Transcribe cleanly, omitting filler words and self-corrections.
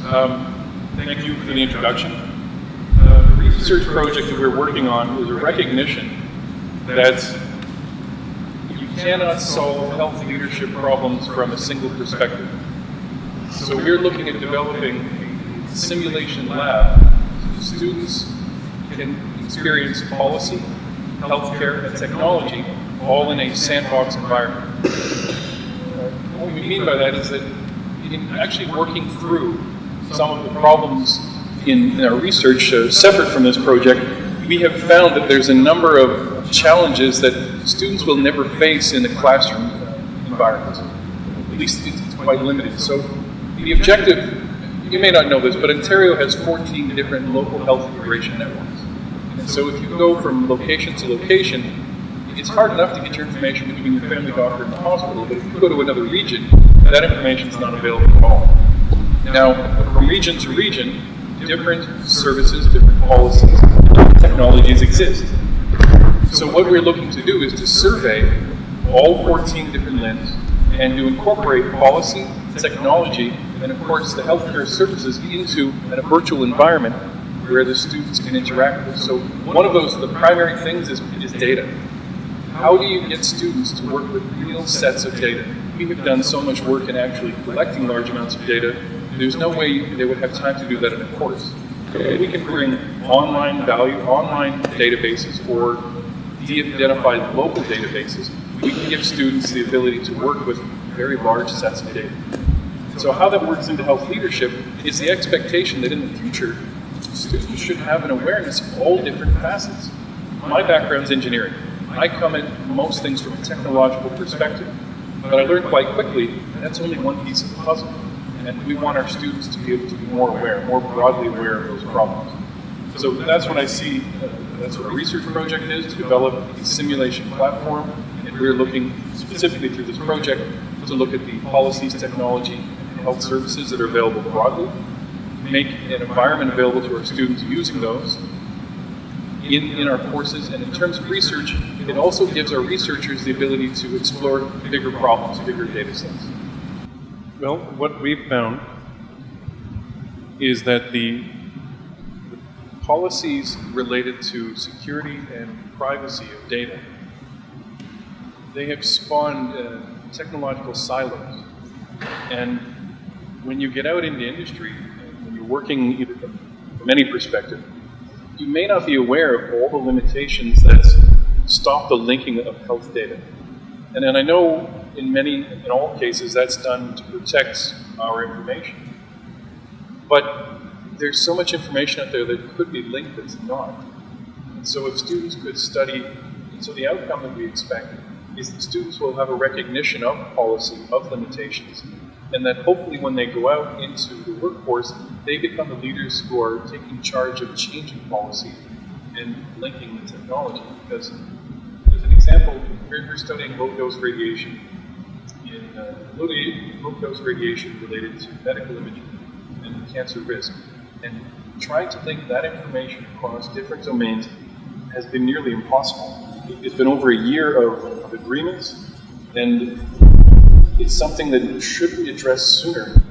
Thank you for the introduction. The research project that we're working on is a recognition that you cannot solve health leadership problems from a single perspective. So we're looking at developing a simulation lab so students can experience policy, healthcare, and technology all in a sandbox environment. What we mean by that is that in actually working through some of the problems in our research separate from this project, we have found that there's a number of challenges that students will never face in the classroom environment. At least it's quite limited. So the objective, you may not know this, but Ontario has 14 different local health integration networks. And so if you go from location to location, it's hard enough to get your information between your family doctor and the hospital, but if you go to another region, that information is not available at all. Now, from region to region, different services, different policies, technologies exist. So what we're looking to do is to survey all 14 different LHINs and to incorporate policy, technology, and of course the healthcare services into a virtual environment where the students can interact with. So one of those, the primary things is data. How do you get students to work with real sets of data? We have done so much work in actually collecting large amounts of data. There's no way they would have time to do that in a course. We can bring online value, online databases, or de-identified local databases. We can give students the ability to work with very large sets of data. So how that works into health leadership is the expectation that in the future, students should have an awareness of all different facets. My background's engineering. I come at most things from a technological perspective, but I learned quite quickly that's only one piece of the puzzle. And we want our students to be able to be more aware, more broadly aware of those problems. So that's what I see, that's what our research project is, to develop a simulation platform. And we're looking specifically through this project to look at the policies, technology, and health services that are available broadly, make an environment available to our students using those in our courses. And in terms of research, it also gives our researchers the ability to explore bigger problems, bigger data sets. Well, what we've found is that the policies related to security and privacy of data, they have spawned technological silos. And when you get out into industry, when you're working either from any perspective, you may not be aware of all the limitations that stop the linking of health data. And then I know in all cases that's done to protect our information. But there's so much information out there that could be linked that's not. And so if students could study, so the outcome that we expect is that students will have a recognition of policy, of limitations, and that hopefully when they go out into the workforce, they become the leaders who are taking charge of changing policy and linking the technology. Because as an example, we're studying low-dose radiation low-dose radiation related to medical imaging and cancer risk. And trying to link that information across different domains has been nearly impossible. It's been over a year of agreements, and it's something that should be addressed sooner